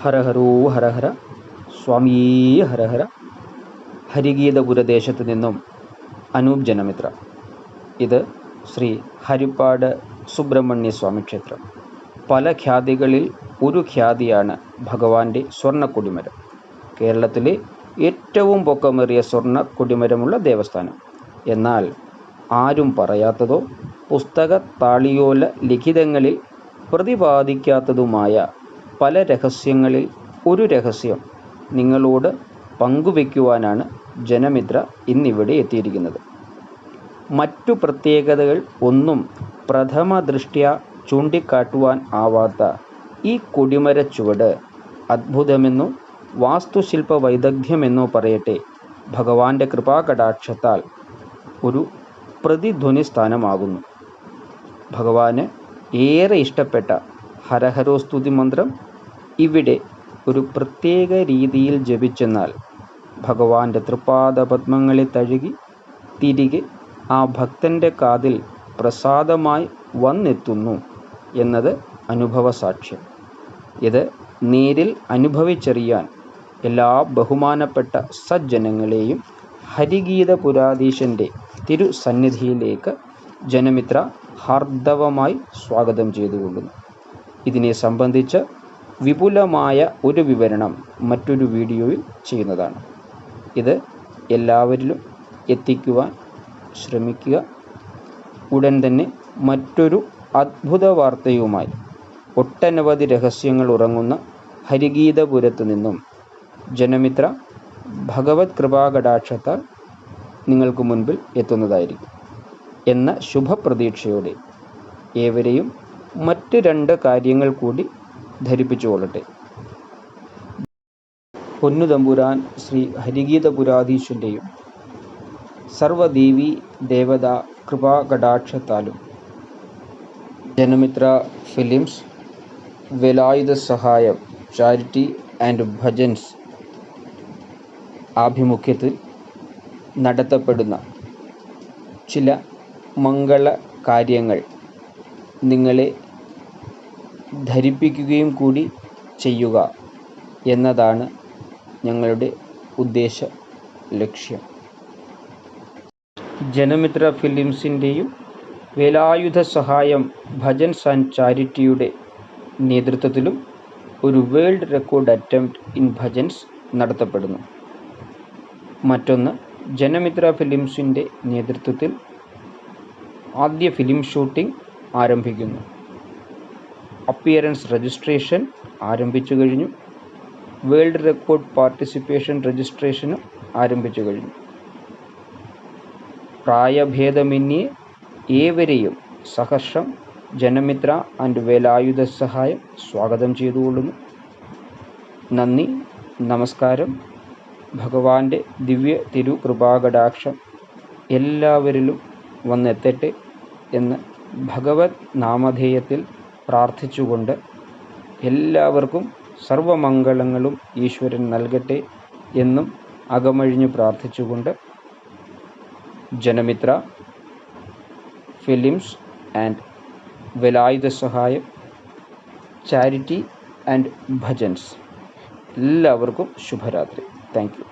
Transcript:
ഹരഹരോ ഹരഹര സ്വാമിയേ ഹരഹര. ഹരിഗീതപുരദേശത്തു നിന്നും അനൂപ് ജനമിത്ര. ഇത് ശ്രീ ഹരിപ്പാട് സുബ്രഹ്മണ്യ സ്വാമി ക്ഷേത്രം. പല ഖ്യാതികളിൽ ഒരു ഖ്യാതിയാണ് ഭഗവാന്റെ സ്വർണ്ണ കൊടിമരം. കേരളത്തിലെ ഏറ്റവും പൊക്കമേറിയ സ്വർണ്ണ കൊടിമരമുള്ള ദേവസ്ഥാനം. എന്നാൽ ആരും പറയാത്തതോ പുസ്തക താളിയോല ലിഖിതങ്ങളിൽ പ്രതിപാദിക്കാത്തതുമായ പല രഹസ്യങ്ങളിൽ ഒരു രഹസ്യം നിങ്ങളോട് പങ്കുവയ്ക്കുവാനാണ് ജനമിത്ര ഇന്നിവിടെ എത്തിയിരിക്കുന്നത്. മറ്റു പ്രത്യേകതകൾ ഒന്നും പ്രഥമ ദൃഷ്ട്യാ ചൂണ്ടിക്കാട്ടുവാൻ ആവാത്ത ഈ കൊടിമര ചുവട് അദ്ഭുതമെന്നോ വാസ്തുശില്പ വൈദഗ്ധ്യമെന്നോ പറയട്ടെ, ഭഗവാന്റെ കൃപാകടാക്ഷത്താൽ ഒരു പ്രതിധ്വനി സ്ഥാനമാകുന്നു. ഭഗവാന് ഏറെ ഇഷ്ടപ്പെട്ട ഹരഹരോസ്തുതി മന്ത്രം ഇവിടെ ഒരു പ്രത്യേക രീതിയിൽ ജപിച്ചെന്നാൽ ഭഗവാന്റെ തൃപാദപദ്മങ്ങളെ തഴുകി തിരികെ ആ ഭക്തൻ്റെ കാതിൽ പ്രസാദമായി വന്നെത്തുന്നു എന്നത് അനുഭവ സാക്ഷ്യം. ഇത് നേരിൽ അനുഭവിച്ചറിയാൻ എല്ലാ ബഹുമാനപ്പെട്ട സജ്ജനങ്ങളെയും ഹരിഗീതപുരാധീശൻ്റെ തിരുസന്നിധിയിലേക്ക് ജനമിത്ര ഹാർദവമായി സ്വാഗതം ചെയ്തുകൊള്ളുന്നു. ഇതിനെ സംബന്ധിച്ച് വിപുലമായ ഒരു വിവരണം മറ്റൊരു വീഡിയോയിൽ ചെയ്യുന്നതാണ്. ഇത് എല്ലാവരിലും എത്തിക്കുവാൻ ശ്രമിക്കുക. ഉടൻ തന്നെ മറ്റൊരു അദ്ഭുത വാർത്തയുമായി ഒട്ടനവധി രഹസ്യങ്ങൾ ഉറങ്ങുന്ന ഹരിഗീതപുരത്തു നിന്നും ജനമിത്ര ഭഗവത് കൃപാകടാക്ഷത്താൽ നിങ്ങൾക്ക് മുൻപിൽ എത്തുന്നതായിരിക്കും എന്ന ശുഭപ്രതീക്ഷയോടെ ഏവരെയും മറ്റ് രണ്ട് കാര്യങ്ങൾ കൂടി ധരിപ്പിച്ചുകൊള്ളട്ടെ. പൊന്നുതമ്പുരാൻ ശ്രീ ഹരിഗീതപുരാധീശൻ്റെയും സർവദേവീ ദേവതാ കൃപാകടാക്ഷത്താലും ജനമിത്ര ഫിലിംസ് വേലായുധ സഹായം ചാരിറ്റി ആൻഡ് ഭജൻസ് ആഭിമുഖ്യത്തിൽ നടത്തപ്പെടുന്ന ചില മംഗള കാര്യങ്ങൾ നിങ്ങളെ ധരിപ്പിക്കുകയും കൂടി ചെയ്യുക എന്നതാണ് ഞങ്ങളുടെ ഉദ്ദേശ ലക്ഷ്യം. ജനമിത്ര ഫിലിംസിൻ്റെയും വേലായുധ സഹായം ഭജൻസ് ആൻഡ് ചാരിറ്റിയുടെ നേതൃത്വത്തിലും ഒരു world record attempt in bhajans നടത്തപ്പെടുന്നു. മറ്റൊന്ന്, ജനമിത്ര ഫിലിംസിൻ്റെ നേതൃത്വത്തിൽ ആദ്യ ഫിലിം ഷൂട്ടിംഗ് ആരംഭിക്കുന്നു. അപ്പിയറൻസ് രജിസ്ട്രേഷൻ ആരംഭിച്ചു കഴിഞ്ഞു. വേൾഡ് റെക്കോർഡ് പാർട്ടിസിപ്പേഷൻ രജിസ്ട്രേഷനും ആരംഭിച്ചു കഴിഞ്ഞു. പ്രായഭേദമന്യേ ഏവരെയും സഹർഷം ജനമിത്ര ആൻഡ് വേലായുധ സഹായം സ്വാഗതം ചെയ്തുകൊള്ളുന്നു. നന്ദി, നമസ്കാരം. ഭഗവാന്റെ ദിവ്യ തിരുകൃപാകടാക്ഷം എല്ലാവരിലും വന്നെത്തട്ടെ എന്ന് ഭഗവത് നാമധേയത്തിൽ പ്രാർത്ഥിച്ചുകൊണ്ട് എല്ലാവർക്കും സർവമംഗളങ്ങളും ഈശ്വരൻ നൽകട്ടെ എന്നും അകമഴിഞ്ഞു പ്രാർത്ഥിച്ചുകൊണ്ട് ജനമിത്ര ഫിലിംസ് ആൻഡ് വേലായുധ സഹായം ചാരിറ്റി ആൻഡ് ഭജൻസ് എല്ലാവർക്കും ശുഭരാത്രി. Thank you.